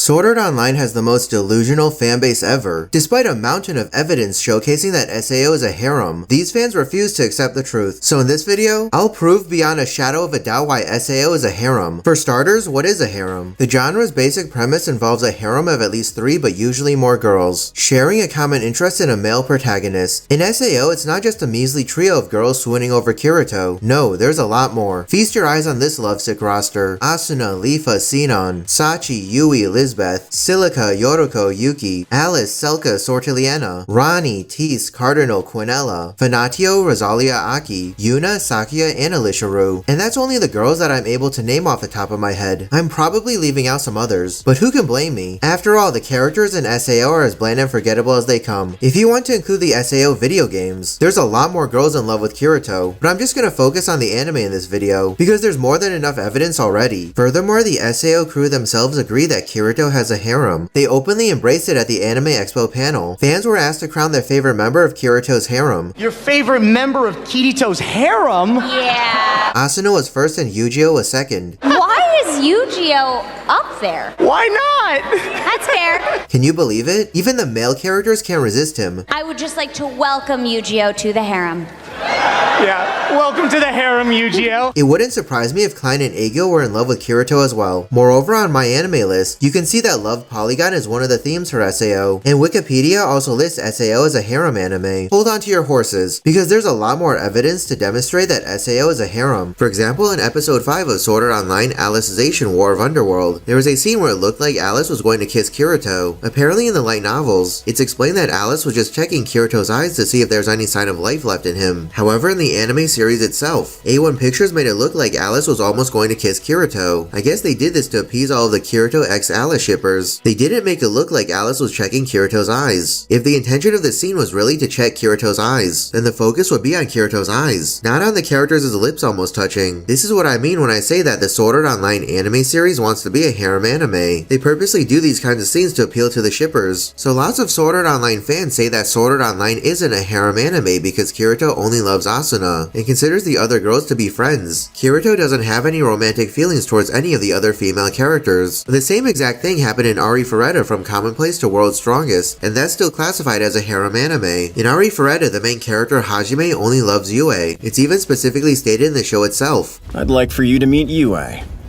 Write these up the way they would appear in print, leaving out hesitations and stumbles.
Sword Art Online has the most delusional fanbase ever. Despite a mountain of evidence showcasing that SAO is a harem, these fans refuse to accept the truth. So in this video, I'll prove beyond a shadow of a doubt why SAO is a harem. For starters, what is a harem? The genre's basic premise involves a harem of at least 3 but usually more girls, sharing a common interest in a male protagonist. In SAO, it's not just a measly trio of girls swooning over Kirito. No, there's a lot more. Feast your eyes on this lovesick roster. Asuna, Leafa, Sinon, Sachi, Yui, Lisbeth, Silica, Yoriko, Yuki, Alice, Selka, Sortiliana, Rani, Tease, Cardinal, Quinella, Fanatio, Rosalia Aki, Yuna, Sakia, and Alisharu. And that's only the girls that I'm able to name off the top of my head. I'm probably leaving out some others, but who can blame me? After all, the characters in SAO are as bland and forgettable as they come. If you want to include the SAO video games, there's a lot more girls in love with Kirito, but I'm just gonna focus on the anime in this video, because there's more than enough evidence already. Furthermore, the SAO crew themselves agree that Kirito has a harem. They openly embraced it at the Anime Expo panel. Fans were asked to crown their favorite member of Kirito's harem. Your favorite member of Kirito's harem? Yeah. Asuna was first and Yu-Gi-Oh was second. Why is Yu-Gi-Oh up there? Why not? That's fair. Can you believe it? Even the male characters can't resist him. I would just like to welcome Yu-Gi-Oh to the harem. Yeah, welcome to the harem, Yu-Gi-Oh. It wouldn't surprise me if Klein and Aegyo were in love with Kirito as well. Moreover, on my anime list, you can see that Love Polygon is one of the themes for SAO, and Wikipedia also lists SAO as a harem anime. Hold on to your horses, because there's a lot more evidence to demonstrate that SAO is a harem. For example, in episode 5 of Sword Art Online Alicization War of Underworld, there was a scene where it looked like Alice was going to kiss Kirito. Apparently in the light novels, it's explained that Alice was just checking Kirito's eyes to see if there's any sign of life left in him. However, in the anime series itself, A1 Pictures made it look like Alice was almost going to kiss Kirito. I guess they did this to appease all of the Kirito x Alice shippers. They didn't make it look like Alice was checking Kirito's eyes. If the intention of the scene was really to check Kirito's eyes, then the focus would be on Kirito's eyes, not on the characters' lips almost touching. This is what I mean when I say that the Sword Art Online anime series wants to be a harem anime. They purposely do these kinds of scenes to appeal to the shippers. So lots of Sword Art Online fans say that Sword Art Online isn't a harem anime because Kirito only loves Asuna and considers the other girls to be friends. Kirito doesn't have any romantic feelings towards any of the other female characters. The same exact thing happened in Ari Ferretta from Commonplace to World's Strongest, and that's still classified as a harem anime. In Ari Ferretta, the main character Hajime only loves Yue. It's even specifically stated in the show itself. I'd like for you to meet Yue.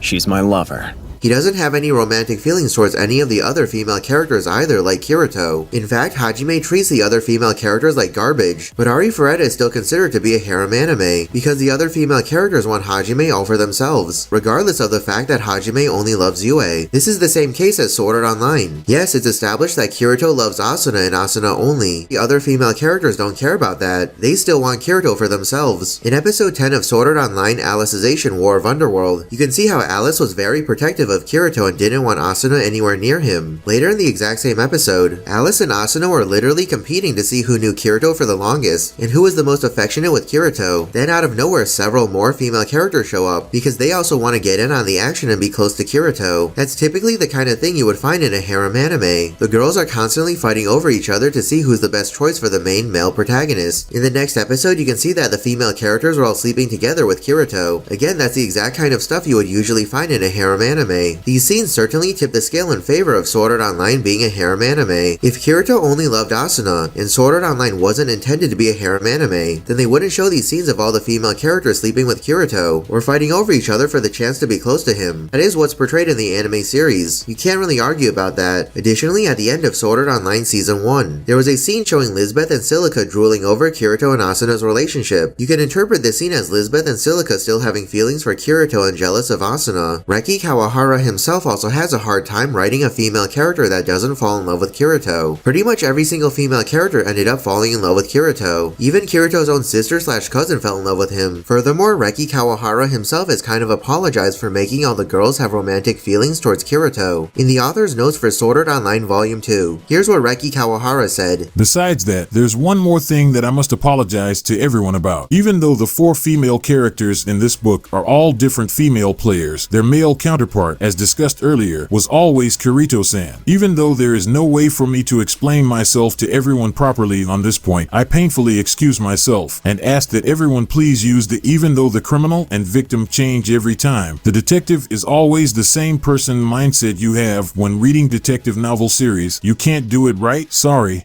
She's my lover. He doesn't have any romantic feelings towards any of the other female characters either, like Kirito. In fact, Hajime treats the other female characters like garbage, but Ari Ferretta is still considered to be a harem anime, because the other female characters want Hajime all for themselves, regardless of the fact that Hajime only loves Yue. This is the same case as Sword Art Online. Yes, it's established that Kirito loves Asuna and Asuna only. The other female characters don't care about that. They still want Kirito for themselves. In episode 10 of Sword Art Online Alicization War of Underworld, you can see how Alice was very protective of Kirito and didn't want Asuna anywhere near him. Later in the exact same episode, Alice and Asuna were literally competing to see who knew Kirito for the longest and who was the most affectionate with Kirito. Then out of nowhere, several more female characters show up because they also want to get in on the action and be close to Kirito. That's typically the kind of thing you would find in a harem anime. The girls are constantly fighting over each other to see who's the best choice for the main male protagonist. In the next episode, you can see that the female characters were all sleeping together with Kirito. Again, that's the exact kind of stuff you would usually find in a harem anime. These scenes certainly tip the scale in favor of Sword Art Online being a harem anime. If Kirito only loved Asuna, and Sword Art Online wasn't intended to be a harem anime, then they wouldn't show these scenes of all the female characters sleeping with Kirito, or fighting over each other for the chance to be close to him. That is what's portrayed in the anime series. You can't really argue about that. Additionally, at the end of Sword Art Online Season 1, there was a scene showing Lisbeth and Silica drooling over Kirito and Asuna's relationship. You can interpret this scene as Lisbeth and Silica still having feelings for Kirito and jealous of Asuna. Reki Kawahara himself also has a hard time writing a female character that doesn't fall in love with Kirito. Pretty much every single female character ended up falling in love with Kirito. Even Kirito's own sister/cousin fell in love with him. Furthermore, Reki Kawahara himself has kind of apologized for making all the girls have romantic feelings towards Kirito. In the author's notes for Sword Art Online Volume 2, here's what Reki Kawahara said. Besides that, there's one more thing that I must apologize to everyone about. Even though the 4 female characters in this book are all different female players, their male counterpart as discussed earlier, was always Kirito-san. Even though there is no way for me to explain myself to everyone properly on this point, I painfully excuse myself and ask that everyone please use the even though the criminal and victim change every time. The detective is always the same person mindset you have when reading detective novel series. You can't do it right? Sorry.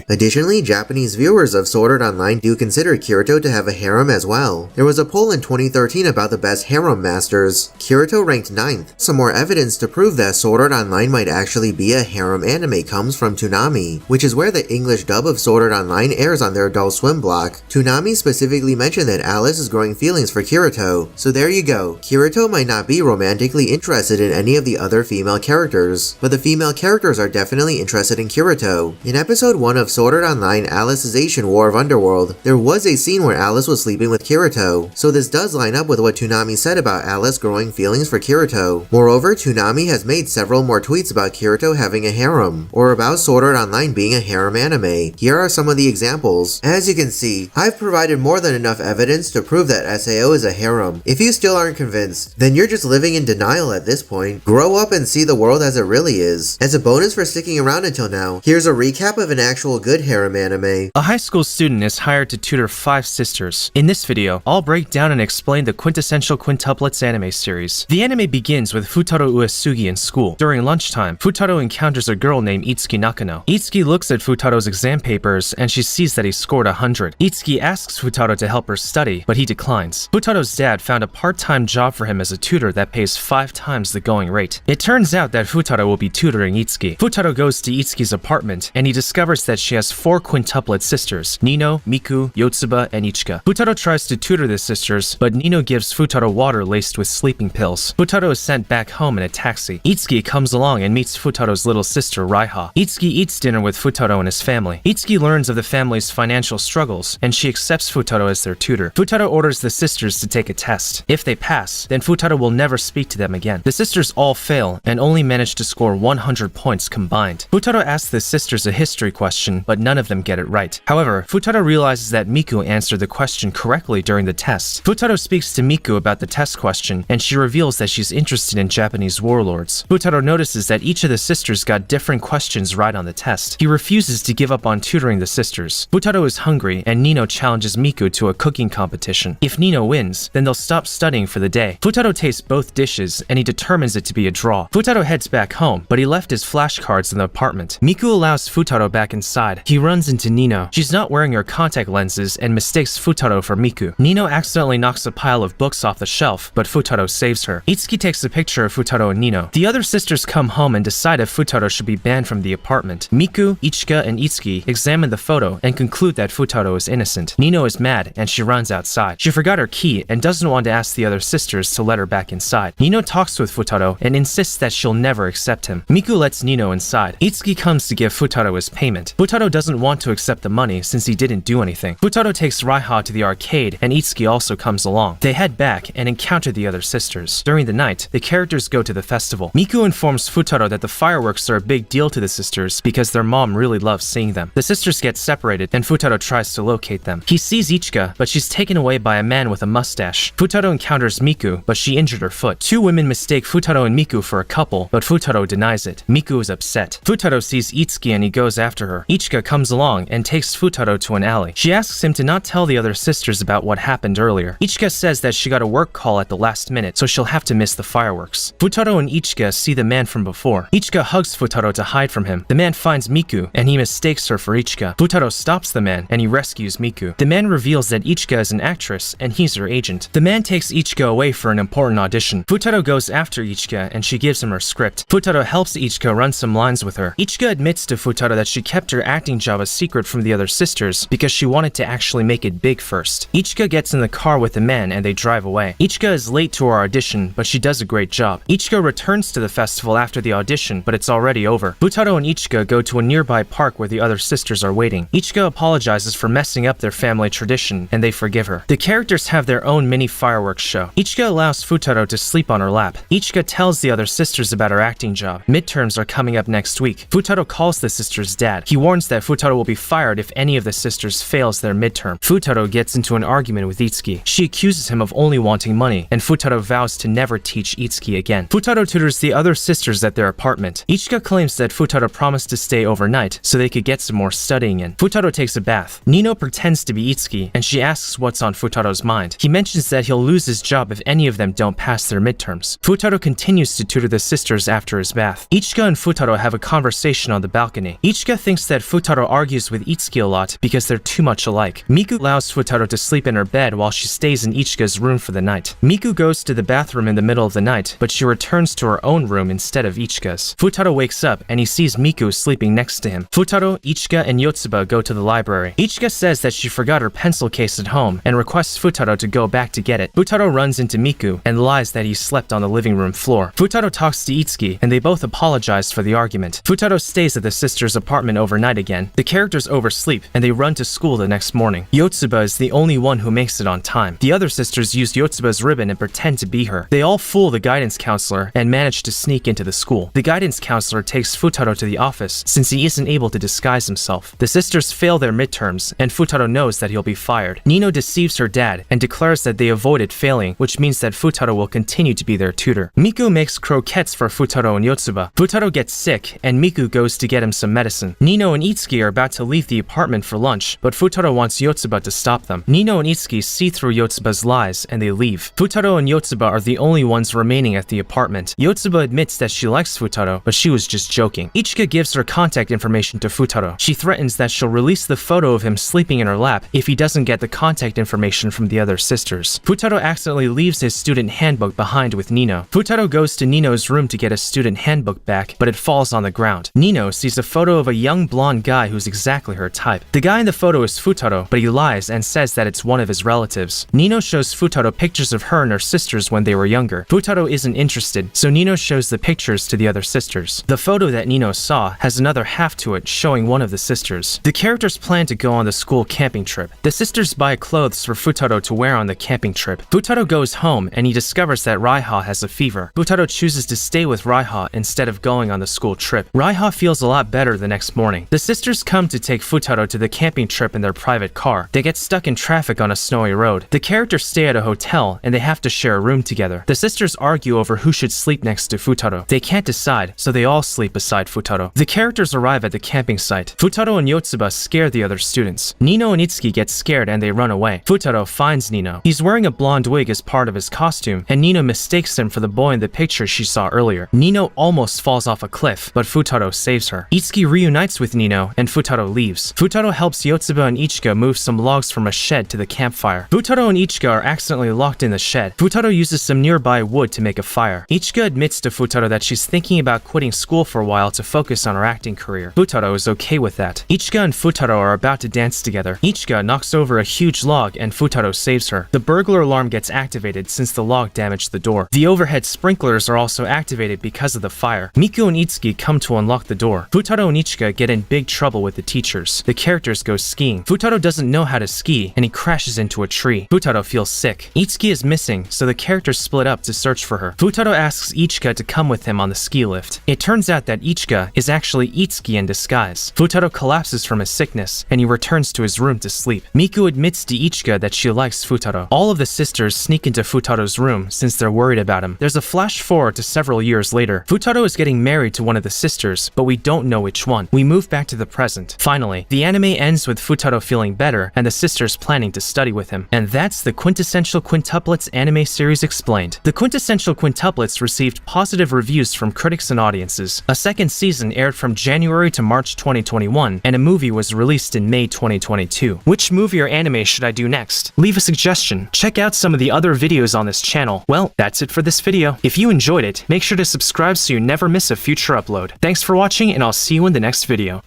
Additionally, Japanese viewers of Sword Art Online do consider Kirito to have a harem as well. There was a poll in 2013 about the best harem masters. Kirito ranked 9th. Some more evidence to prove that Sword Art Online might actually be a harem anime comes from Toonami, which is where the English dub of Sword Art Online airs on their Adult Swim block. Toonami specifically mentioned that Alice is growing feelings for Kirito, so there you go. Kirito might not be romantically interested in any of the other female characters, but the female characters are definitely interested in Kirito. In episode 1 of Sword Art Online Alicization War of Underworld, there was a scene where Alice was sleeping with Kirito, so this does line up with what Toonami said about Alice growing feelings for Kirito. Moreover, Toonami has made several more tweets about Kirito having a harem, or about Sword Art Online being a harem anime. Here are some of the examples. As you can see, I've provided more than enough evidence to prove that SAO is a harem. If you still aren't convinced, then you're just living in denial at this point. Grow up and see the world as it really is. As a bonus for sticking around until now, here's a recap of an actual good harem anime. A high school student is hired to tutor 5 sisters. In this video, I'll break down and explain the quintessential quintuplets anime series. The anime begins with Futaro Uesugi in school. During lunchtime, Futaro encounters a girl named Itsuki Nakano. Itsuki looks at Futaro's exam papers and she sees that he scored 100. Itsuki asks Futaro to help her study, but he declines. Futaro's dad found a part-time job for him as a tutor that pays 5 times the going rate. It turns out that Futaro will be tutoring Itsuki. Futaro goes to Itsuki's apartment and he discovers that she has 4 quintuplet sisters: Nino, Miku, Yotsuba, and Ichika. Futaro tries to tutor the sisters, but Nino gives Futaro water laced with sleeping pills. Futaro is sent back home in a taxi. Itsuki comes along and meets Futaro's little sister Raiha. Itsuki eats dinner with Futaro and his family. Itsuki learns of the family's financial struggles and she accepts Futaro as their tutor. Futaro orders the sisters to take a test. If they pass, then Futaro will never speak to them again. The sisters all fail and only manage to score 100 points combined. Futaro asks the sisters a history question, but none of them get it right. However, Futaro realizes that Miku answered the question correctly during the test. Futaro speaks to Miku about the test question, and she reveals that she's interested in Japanese warlords. Futaro notices that each of the sisters got different questions right on the test. He refuses to give up on tutoring the sisters. Futaro is hungry, and Nino challenges Miku to a cooking competition. If Nino wins, then they'll stop studying for the day. Futaro tastes both dishes, and he determines it to be a draw. Futaro heads back home, but he left his flashcards in the apartment. Miku allows Futaro back inside. He runs into Nino. She's not wearing her contact lenses and mistakes Futaro for Miku. Nino accidentally knocks a pile of books off the shelf, but Futaro saves her. Itsuki takes a picture of Futaro and Nino. The other sisters come home and decide if Futaro should be banned from the apartment. Miku, Ichika, and Itsuki examine the photo and conclude that Futaro is innocent. Nino is mad and she runs outside. She forgot her key and doesn't want to ask the other sisters to let her back inside. Nino talks with Futaro and insists that she'll never accept him. Miku lets Nino inside. Itsuki comes to give Futaro his payment. Futaro doesn't want to accept the money since he didn't do anything. Futaro takes Raiha to the arcade and Itsuki also comes along. They head back and encounter the other sisters. During the night, the characters go to the festival. Miku informs Futaro that the fireworks are a big deal to the sisters because their mom really loves seeing them. The sisters get separated and Futaro tries to locate them. He sees Ichika, but she's taken away by a man with a mustache. Futaro encounters Miku, but she injured her foot. 2 women mistake Futaro and Miku for a couple, but Futaro denies it. Miku is upset. Futaro sees Itsuki and he goes after her. Ichika comes along and takes Futaro to an alley. She asks him to not tell the other sisters about what happened earlier. Ichika says that she got a work call at the last minute, so she'll have to miss the fireworks. Futaro and Ichika see the man from before. Ichika hugs Futaro to hide from him. The man finds Miku and he mistakes her for Ichika. Futaro stops the man and he rescues Miku. The man reveals that Ichika is an actress and he's her agent. The man takes Ichika away for an important audition. Futaro goes after Ichika and she gives him her script. Futaro helps Ichika run some lines with her. Ichika admits to Futaro that she kept her acting job a secret from the other sisters because she wanted to actually make it big first. Ichika gets in the car with the man and they drive away. Ichika is late to her audition, but she does a great job. Ichika returns to the festival after the audition, but it's already over. Futaro and Ichika go to a nearby park where the other sisters are waiting. Ichika apologizes for messing up their family tradition and they forgive her. The characters have their own mini fireworks show. Ichika allows Futaro to sleep on her lap. Ichika tells the other sisters about her acting job. Midterms are coming up next week. Futaro calls the sisters' dad. He warns that Futaro will be fired if any of the sisters fails their midterm. Futaro gets into an argument with Itsuki. She accuses him of only wanting money, and Futaro vows to never teach Itsuki Itsuki again. Futaro tutors the other sisters at their apartment. Ichika claims that Futaro promised to stay overnight so they could get some more studying in. Futaro takes a bath. Nino pretends to be Itsuki, and she asks what's on Futaro's mind. He mentions that he'll lose his job if any of them don't pass their midterms. Futaro continues to tutor the sisters after his bath. Ichika and Futaro have a conversation on the balcony. Ichika thinks that Futaro argues with Itsuki a lot because they're too much alike. Miku allows Futaro to sleep in her bed while she stays in Ichika's room for the night. Miku goes to the bathroom in the middle of the night, but she returns to her own room instead of Ichika's. Futaro wakes up and he sees Miku sleeping next to him. Futaro, Ichika, and Yotsuba go to the library. Ichika says that she forgot her pencil case at home and requests Futaro to go back to get it. Futaro runs into Miku and lies that he slept on the living room floor. Futaro talks to Itsuki and they both apologize for the argument. Futaro stays at the sisters' apartment overnight again. The characters oversleep and they run to school the next morning. Yotsuba is the only one who makes it on time. The other sisters use Yotsuba's ribbon and pretend to be her. They all fool the guidance counselor and manage to sneak into the school. The guidance counselor takes Futaro to the office since he isn't able to disguise himself. The sisters fail their midterms and Futaro knows that he'll be fired. Nino deceives her dad and declares that they avoided failing, which means that Futaro will continue to be their tutor. Miku makes croquettes for Futaro and Yotsuba. Futaro gets sick and Miku goes to get him some medicine. Nino and Itsuki are about to leave the apartment for lunch, but Futaro wants Yotsuba to stop them. Nino and Itsuki see through Yotsuba's lies and they leave. Futaro and Yotsuba are the only ones remaining at the apartment. Yotsuba admits that she likes Futaro, but she was just joking. Ichika gives her contact information to Futaro. She threatens that she'll release the photo of him sleeping in her lap if he doesn't get the contact information from the other sisters. Futaro accidentally leaves his student handbook behind with Nino. Futaro goes to Nino's room to get his student handbook back, but it falls on the ground. Nino sees a photo of a young blonde guy who's exactly her type. The guy in the photo is Futaro, but he lies and says that it's one of his relatives. Nino shows Futaro pictures of her and her sisters when they were younger. Futaro isn't interested, so Nino shows the pictures to the other sisters. The photo that Nino saw has another half to it showing one of the sisters. The characters plan to go on the school camping trip. The sisters buy clothes for Futaro to wear on the camping trip. Futaro goes home and he discovers that Raiha has a fever. Futaro chooses to stay with Raiha instead of going on the school trip. Raiha feels a lot better the next morning. The sisters come to take Futaro to the camping trip in their private car. They get stuck in traffic on a snowy road. The characters stay at a hotel and they have to share a room together. The sisters argue over who should sleep next to Futaro. They can't decide, so they all sleep beside Futaro. The characters arrive at the camping site. Futaro and Yotsuba scare the other students. Nino and Itsuki get scared and they run away. Futaro finds Nino. He's wearing a blonde wig as part of his costume, and Nino mistakes him for the boy in the picture she saw earlier. Nino almost falls off a cliff, but Futaro saves her. Itsuki reunites with Nino, and Futaro leaves. Futaro helps Yotsuba and Ichika move some logs from a shed to the campfire. Futaro and Ichika are accidentally locked in the shed. Futaro uses some nearby wood to make a fire. Ichika admits to Futaro that she's thinking about quitting school for a while to focus on her acting career. Futaro is okay with that. Ichika and Futaro are about to dance together. Ichika knocks over a huge log and Futaro saves her. The burglar alarm gets activated since the log damaged the door. The overhead sprinklers are also activated because of the fire. Miku and Itsuki come to unlock the door. Futaro and Ichika get in big trouble with the teachers. The characters go skiing. Futaro doesn't know how to ski and he crashes into a tree. Futaro feels sick. Itsuki is missing, so the characters split up to search for her. Futaro asks Ichika to come with him on the ski lift. It turns out that Ichika is actually Itsuki in disguise. Futaro collapses from his sickness and he returns to his room to sleep. Miku admits to Ichika that she likes Futaro. All of the sisters sneak into Futaro's room since they're worried about him. There's a flash forward to several years later. Futaro is getting married to one of the sisters, but we don't know which one. We move back to the present. Finally, the anime ends with Futaro feeling better and the sisters planning to study with him. And that's the Quintessential Quintuplets anime series explained. The Quintessential Quintuplets received positive reviews from critics and audiences. A second season aired from January to March 2021, and a movie was released in May 2022. Which movie or anime should I do next? Leave a suggestion. Check out some of the other videos on this channel. Well, that's it for this video. If you enjoyed it, make sure to subscribe so you never miss a future upload. Thanks for watching, and I'll see you in the next video.